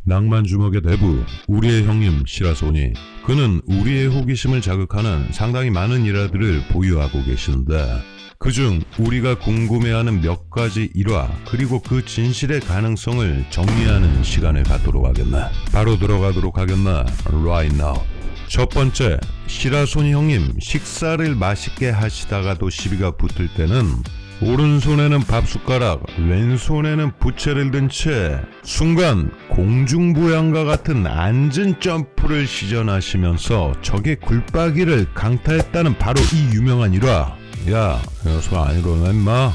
낭만 주먹의 대부, 우리의 형님 시라소니. 그는 우리의 호기심을 자극하는 상당히 많은 일화들을 보유하고 계신데 그중 우리가 궁금해하는 몇 가지 일화 그리고 그 진실의 가능성을 정리하는 시간을 갖도록 하겠네. 바로 들어가도록 하겠네. Right now. 첫 번째, 시라소니 형님 식사를 맛있게 하시다가도 시비가 붙을 때는 오른손에는 밥숟가락, 왼손에는 부채를 든 채 순간 공중부양과 같은 앉은 점프를 시전하시면서 적의 굴박이를 강타했다는 바로 이 유명한 일화. 야, 녀석 안 일어나 임마.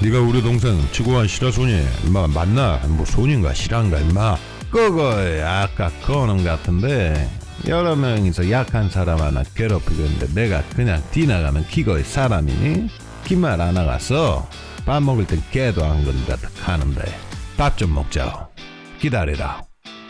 네가 우리 동생 지구한 시라소니 임마 맞나? 뭐 손인가 실한가 임마. 그거 아까 거는 같은데 여러 명이서 약한 사람 하나 괴롭히고 있는데 내가 그냥 뒤나가면 기거의 사람이니? 기말 안 나갔어. 밥 먹을 땐 깨도 안 건다 하는데 밥 좀 먹자. 기다리라.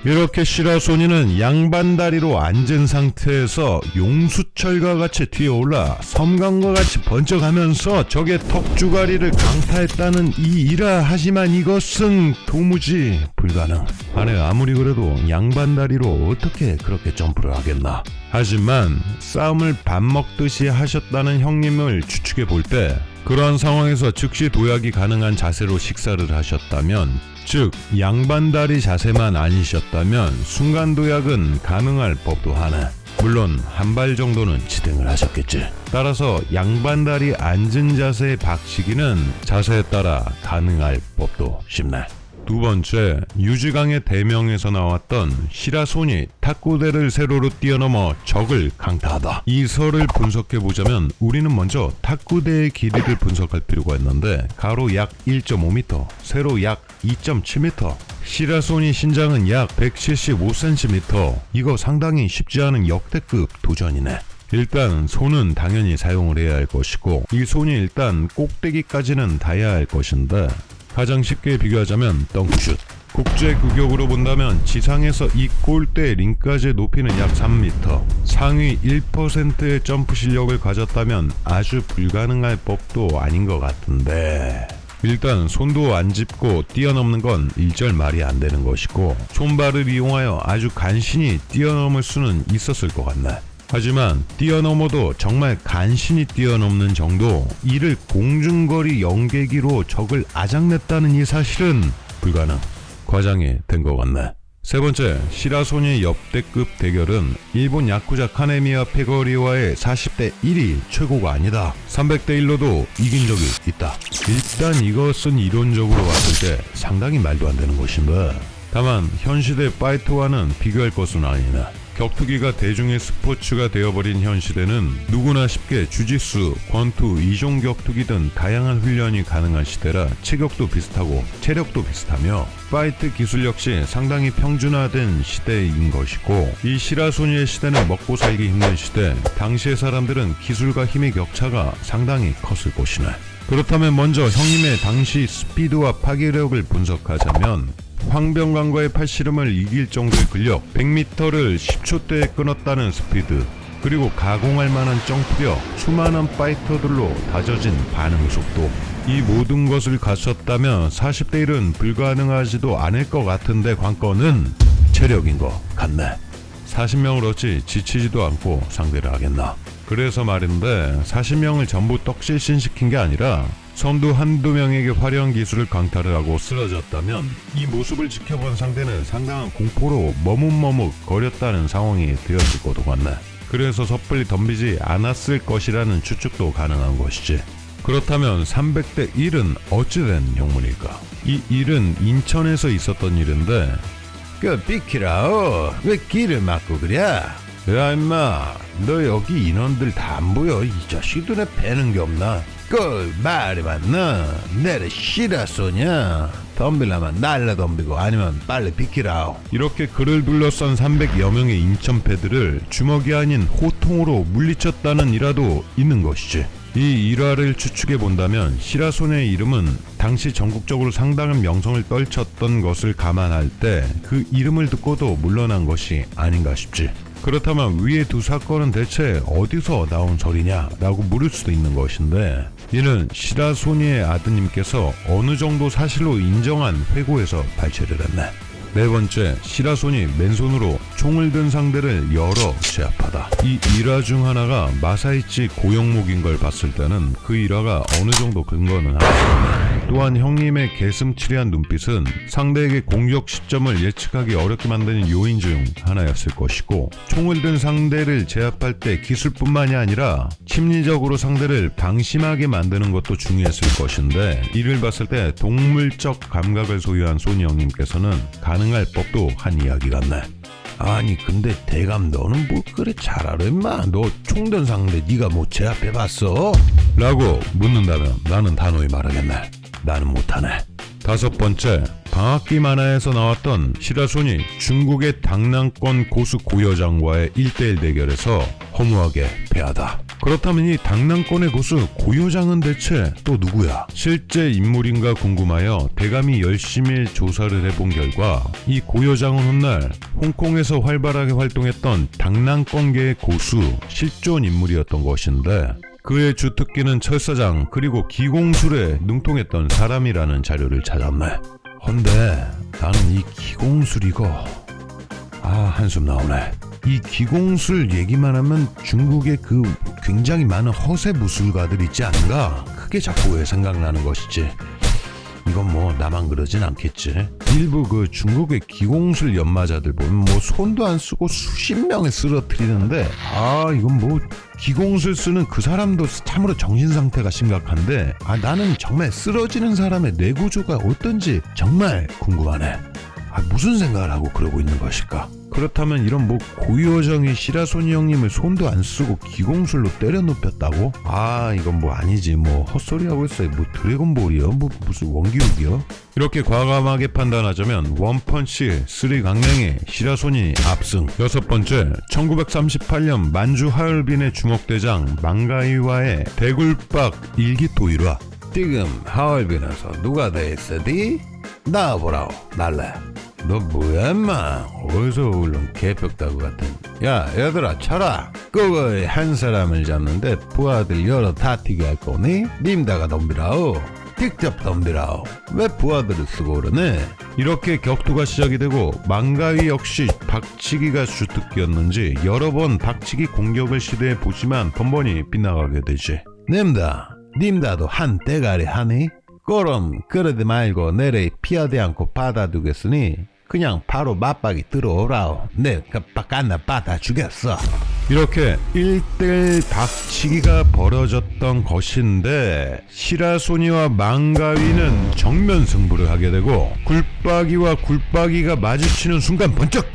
이렇게 시라소니는 양반다리로 앉은 상태에서 용수철과 같이 뛰어올라 섬광과 같이 번쩍하면서 적의 턱주가리를 강타했다는 이 일화. 하지만 이것은 도무지 불가능. 아니 아무리 그래도 양반다리로 어떻게 그렇게 점프를 하겠나. 하지만 싸움을 밥 먹듯이 하셨다는 형님을 추측해 볼 때 그러한 상황에서 즉시 도약이 가능한 자세로 식사를 하셨다면, 즉 양반다리 자세만 아니셨다면 순간 도약은 가능할 법도 하네. 물론 한 발 정도는 지탱을 하셨겠지. 따라서 양반다리 앉은 자세의 박치기는 자세에 따라 가능할 법도 싶네. 두 번째, 유지강의 대명에서 나왔던 시라소니 탁구대를 세로로 뛰어넘어 적을 강타하다. 이 설을 분석해보자면 우리는 먼저 탁구대의 길이를 분석할 필요가 있는데 가로 약 1.5m, 세로 약 2.7m, 시라소니 신장은 약 175cm. 이거 상당히 쉽지 않은 역대급 도전이네. 일단 손은 당연히 사용을 해야 할 것이고 이 손이 일단 꼭대기까지는 닿아야 할 것인데 가장 쉽게 비교하자면 덩크슛. 국제 규격으로 본다면 지상에서 이 골대 링까지의 높이는 약 3m. 상위 1%의 점프 실력을 가졌다면 아주 불가능할 법도 아닌 것 같은데 일단 손도 안 짚고 뛰어넘는 건 일절 말이 안 되는 것이고 손발을 이용하여 아주 간신히 뛰어넘을 수는 있었을 것 같네. 하지만 뛰어넘어도 정말 간신히 뛰어넘는 정도, 이를 공중거리 연계기로 적을 아작냈다는 이 사실은 불가능, 과장이 된 것 같네. 세 번째, 시라소니 역대급 대결은 일본 야쿠자 카네미야 페거리와의 40대 1이 최고가 아니다. 300대 1로도 이긴 적이 있다. 일단 이것은 이론적으로 봤을 때 상당히 말도 안 되는 것인데 다만 현 시대 파이터와는 비교할 것은 아니네. 격투기가 대중의 스포츠가 되어버린 현 시대는 누구나 쉽게 주짓수, 권투, 이종 격투기 등 다양한 훈련이 가능한 시대라 체격도 비슷하고 체력도 비슷하며 파이트 기술 역시 상당히 평준화된 시대인 것이고 이 시라소니의 시대는 먹고 살기 힘든 시대, 당시의 사람들은 기술과 힘의 격차가 상당히 컸을 것이네. 그렇다면 먼저 형님의 당시 스피드와 파괴력을 분석하자면 황병강과의 팔씨름을 이길 정도의 근력, 100m를 10초대에 끊었다는 스피드, 그리고 가공할 만한 점프력, 수많은 파이터들로 다져진 반응 속도, 이 모든 것을 갖췄다면 40대 1은 불가능하지도 않을 것 같은데 관건은 체력인 것 같네. 40명을 어찌 지치지도 않고 상대를 하겠나. 그래서 말인데 40명을 전부 떡실신시킨 게 아니라 선두 한두 명에게 화려한 기술을 강타를 하고 쓰러졌다면 이 모습을 지켜본 상대는 상당한 공포로 머뭇머뭇 거렸다는 상황이 되었을 것도 같네. 그래서 섣불리 덤비지 않았을 것이라는 추측도 가능한 것이지. 그렇다면 300대 1은 어찌된 영문일까? 이 일은 인천에서 있었던 일인데 비키라 왜 길을 막고 그래? 야 임마, 너 여기 인원들 다 안 보여? 이 자식 눈에 뵈는 게 없나? 그 말이 맞나? 내래 시라소냐? 덤빌라면 날라 덤비고 아니면 빨리 비키라. 이렇게 그를 둘러싼 300여 명의 인천패들을 주먹이 아닌 호통으로 물리쳤다는 일화도 있는 것이지. 이 일화를 추측해 본다면 시라소니의 이름은 당시 전국적으로 상당한 명성을 떨쳤던 것을 감안할 때 그 이름을 듣고도 물러난 것이 아닌가 싶지. 그렇다면 위의 두 사건은 대체 어디서 나온 소리냐 라고 물을 수도 있는 것인데 이는 시라소니의 아드님께서 어느 정도 사실로 인정한 회고에서 발췌를 했네. 네 번째, 시라손이 맨손으로 총을 든 상대를 열어 제압하다. 이 일화 중 하나가 마사이치 고영목인 걸 봤을 때는 그 일화가 어느 정도 근거는 하다. 또한 형님의 개슴츠레한 눈빛은 상대에게 공격 시점을 예측하기 어렵게 만드는 요인 중 하나였을 것이고, 총을 든 상대를 제압할 때 기술뿐만이 아니라 심리적으로 상대를 방심하게 만드는 것도 중요했을 것인데, 이를 봤을 때 동물적 감각을 소유한 소니 형님께서는 가능할 법도 한 이야기 같네. 아니 근데 대감 너는 뭐 그래 잘 알아 임마. 너 총 든 상대 네가 뭐 제압해봤어? 라고 묻는다면 나는 단호히 말하겠네. 나는 못하네. 다섯 번째, 방학기 만화에서 나왔던 시라손이 중국의 당랑권 고수 고여장과의 1대1 대결에서 허무하게 패하다. 그렇다면 이 당랑권의 고수 고여장은 대체 또 누구야? 실제 인물인가 궁금하여 대감이 열심히 조사를 해본 결과, 이 고여장은 훗날 홍콩에서 활발하게 활동했던 당랑권계의 고수 실존 인물이었던 것인데, 그의 주특기는 철사장 그리고 기공술에 능통했던 사람이라는 자료를 찾았네. 헌데 나는 이 기공술 이거 한숨 나오네. 이 기공술 얘기만 하면 중국의 그 굉장히 많은 허세 무술가들 있지 않은가? 그게 자꾸 왜 생각나는 것이지. 이건 뭐 나만 그러진 않겠지. 일부 그 중국의 기공술 연마자들 보면 뭐 손도 안 쓰고 수십 명을 쓰러뜨리는데, 이건 뭐 기공술 쓰는 그 사람도 참으로 정신 상태가 심각한데, 나는 정말 쓰러지는 사람의 뇌구조가 어떤지 정말 궁금하네. 무슨 생각을 하고 그러고 있는 것일까? 그렇다면 이런 뭐 고요정이 시라소니 형님을 손도 안 쓰고 기공술로 때려 눕혔다고? 이건 뭐 아니지. 뭐 헛소리하고 있어요. 뭐 드래곤볼이요? 뭐 무슨 원기욱이요? 이렇게 과감하게 판단하자면 원펀치 3 강령의 시라소니 압승. 여섯 번째, 1938년 만주 하얼빈의 주먹대장 망가이와의 대굴박 일기토일화. 지금 하얼빈에서 누가 돼 있어디? 나와보라오 날래. 너 뭐야 인마. 어디서 울른 개벽다구 같은. 야 얘들아 쳐라. 그거에 한 사람을 잡는데 부하들 여러 다 튀게 할 거니? 님다가 덤비라오. 직접 덤비라오. 왜 부하들을 쓰고 그러네. 이렇게 격투가 시작이 되고, 망가위 역시 박치기가 주특기였는지 여러 번 박치기 공격을 시도해 보지만 번번이 빗나가게 되지. 님다도 한 대가리 하니? 그럼 그러지 말고 내래 피하지 않고 받아두겠으니 그냥 바로 맞박이 들어오라오. 내가 빡간나 받아주겠어. 이렇게 1대1 박치기가 벌어졌던 것인데, 시라소니와 망가위는 정면 승부를 하게 되고, 굴박이와 굴박이가 마주치는 순간 번쩍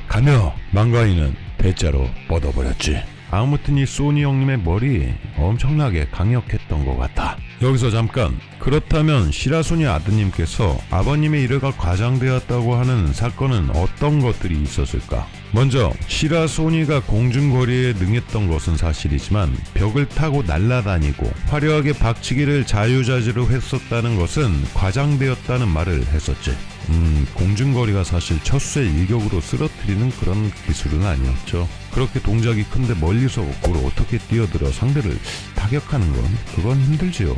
가며 망가위는 대자로 뻗어버렸지. 아무튼 이 소니 형님의 머리 엄청나게 강력했던 것 같아. 여기서 잠깐, 그렇다면 시라소니 아드님께서 아버님의 일화가 과장되었다고 하는 사건은 어떤 것들이 있었을까? 먼저 시라소니가 공중거리에 능했던 것은 사실이지만, 벽을 타고 날아다니고 화려하게 박치기를 자유자재로 했었다는 것은 과장되었다는 말을 했었지. 공중거리가 사실 첫수에 일격으로 쓰러뜨리는 그런 기술은 아니었죠. 그렇게 동작이 큰데 멀리서 그걸 어떻게 뛰어들어 상대를 타격하는 건 그건 힘들지요.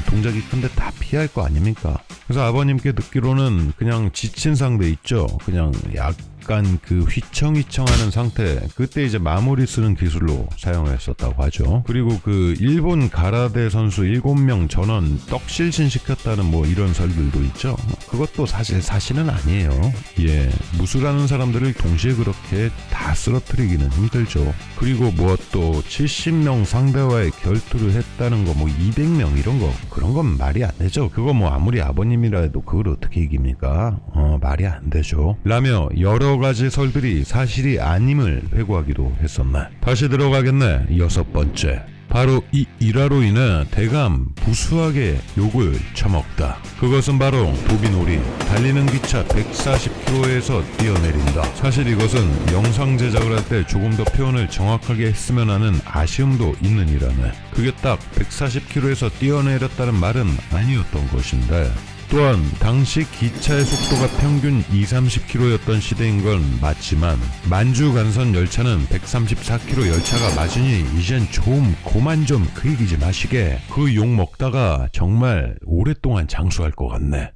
동작이 큰데 다 피할 거 아닙니까? 그래서 아버님께 듣기로는 그냥 지친 상대 있죠. 그냥 약간 그 휘청휘청하는 상태, 그때 이제 마무리 쓰는 기술로 사용했었다고 하죠. 그리고 그 일본 가라데 선수 7명 전원 떡실신 시켰다는 뭐 이런 설들도 있죠. 그것도 사실은 아니에요. 예, 무술하는 사람들을 동시에 그렇게 다 쓰러뜨리기는 힘들죠. 그리고 뭐 또 70명 상대와의 결투를 했다는 거, 뭐 200명 이런 거, 그런 건 말이 안 되죠. 그거 뭐 아무리 아버님이라 해도 그걸 어떻게 이깁니까? 말이 안 되죠. 라며 여러 가지 설들이 사실이 아님을 회고하기도 했었네. 다시 들어가겠네. 여섯 번째, 바로 이 일화로 인해 대감 부수하게 욕을 처먹다. 그것은 바로 도비놀이, 달리는 기차 140km에서 뛰어내린다. 사실 이것은 영상 제작을 할 때 조금 더 표현을 정확하게 했으면 하는 아쉬움도 있는 일화네. 그게 딱 140km에서 뛰어내렸다는 말은 아니었던 것인데, 또한 당시 기차의 속도가 평균 2-30km였던 시대인 건 맞지만, 만주 간선 열차는 134km 열차가 맞으니 이젠 좀 그만 좀 그 얘기 좀 하시게. 그 욕 먹다가 정말 오랫동안 장수할 것 같네.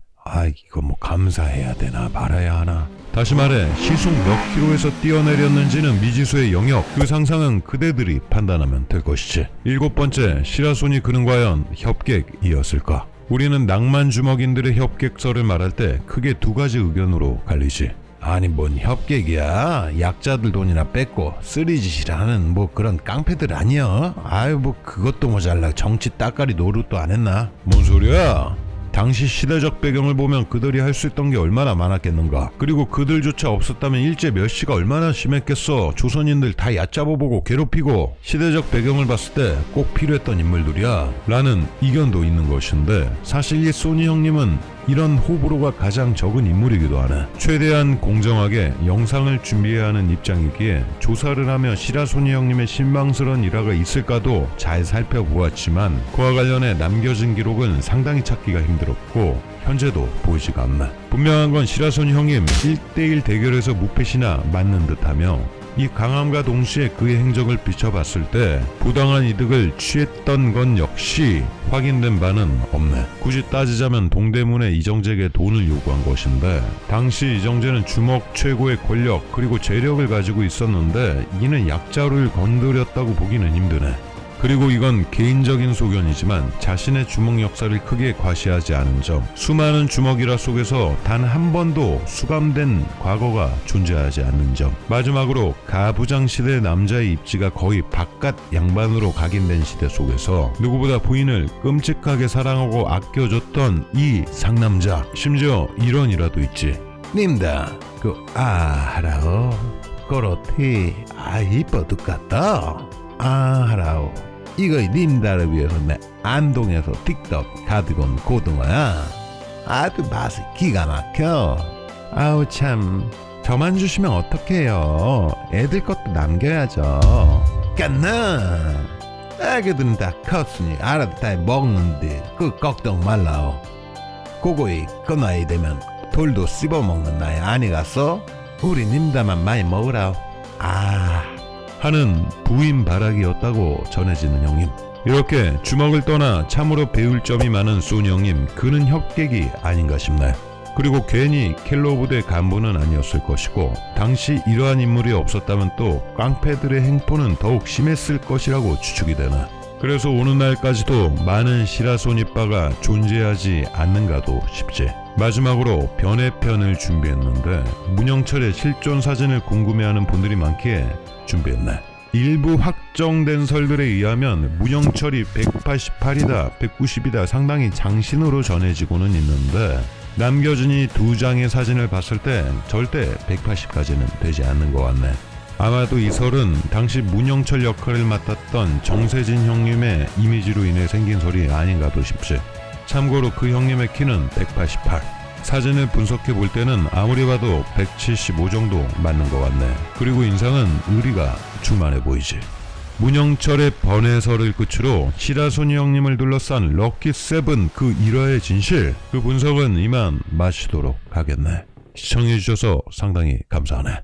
이거 뭐 감사해야 되나 말아야 하나. 다시 말해 시속 몇 킬로에서 뛰어내렸는지는 미지수의 영역, 그 상상은 그대들이 판단하면 될 것이지. 7번째, 시라소니 그는 과연 협객이었을까? 우리는 낭만 주먹인들의 협객설을 말할 때 크게 두 가지 의견으로 갈리지. 아니 뭔 협객이야, 약자들 돈이나 뺏고 쓰리짓이라 하는 뭐 그런 깡패들 아니야? 아유 뭐 그것도 모자라 정치 따까리 노릇도 안 했나? 뭔 소리야? 당시 시대적 배경을 보면 그들이 할 수 있던 게 얼마나 많았겠는가. 그리고 그들조차 없었다면 일제 멸시가 얼마나 심했겠어. 조선인들 다 얕잡아보고 괴롭히고. 시대적 배경을 봤을 때 꼭 필요했던 인물들이야 라는 이견도 있는 것인데, 사실 이 소니 형님은 이런 호불호가 가장 적은 인물이기도 하네. 최대한 공정하게 영상을 준비해야 하는 입장이기에 조사를 하며 시라소니 형님의 신망스러운 일화가 있을까도 잘 살펴보았지만 그와 관련해 남겨진 기록은 상당히 찾기가 힘들었고 현재도 보이지가 않네. 분명한 건 시라소니 형님 1대1 대결에서 무패시나 맞는 듯하며 이 강함과 동시에 그의 행적을 비춰봤을 때 부당한 이득을 취했던 건 역시 확인된 바는 없네. 굳이 따지자면 동대문의 이정재에게 돈을 요구한 것인데, 당시 이정재는 주먹 최고의 권력 그리고 재력을 가지고 있었는데 이는 약자를 건드렸다고 보기는 힘드네. 그리고 이건 개인적인 소견이지만 자신의 주먹 역사를 크게 과시하지 않은 점, 수많은 주먹일화 속에서 단 한 번도 수감된 과거가 존재하지 않는 점, 마지막으로 가부장 시대 남자의 입지가 거의 바깥 양반으로 각인된 시대 속에서 누구보다 부인을 끔찍하게 사랑하고 아껴줬던 이 상남자, 심지어 이런 일화도 있지. 님다 하라오 그렇지 이뻐 죽겠다. 하라오 이거 님다를 위해서 내 안동에서 틱톡 가지고 온 고등어야. 아주 맛이 기가 막혀. 아우 참, 저만 주시면 어떡해요. 애들 것도 남겨야죠. 깐나 애기들은 다 컸으니 알아서 다 먹는데 그 걱정 말라오. 고거이 그 나이 되면 돌도 씹어먹는 나이 아니겠어? 우리 님다만 많이 먹으라오. 하는 부인 바락이었다고 전해지는 형님. 이렇게 주먹을 떠나 참으로 배울 점이 많은 소니 형님, 그는 협객이 아닌가 싶네. 그리고 괜히 켈러 부대 간부는 아니었을 것이고, 당시 이러한 인물이 없었다면 또 깡패들의 행포는 더욱 심했을 것이라고 추측이 되네. 그래서 오늘날까지도 많은 시라소니빠가 존재하지 않는가도 싶지. 마지막으로 변해편을 준비했는데 문영철의 실존 사진을 궁금해하는 분들이 많기에 준비했네. 일부 확정된 설들에 의하면 문영철이 188이다 190이다 상당히 장신으로 전해지고는 있는데, 남겨진 이 두 장의 사진을 봤을 때 절대 180까지는 되지 않는 것 같네. 아마도 이 설은 당시 문영철 역할을 맡았던 정세진 형님의 이미지로 인해 생긴 설이 아닌가도 싶지. 참고로 그 형님의 키는 188. 사진을 분석해 볼 때는 아무리 봐도 175 정도 맞는 것 같네. 그리고 인상은 의리가 충만해 보이지. 문영철의 번외설을 끝으로 시라소니 형님을 둘러싼 럭키 세븐 그 일화의 진실, 그 분석은 이만 마치도록 하겠네. 시청해주셔서 상당히 감사하네.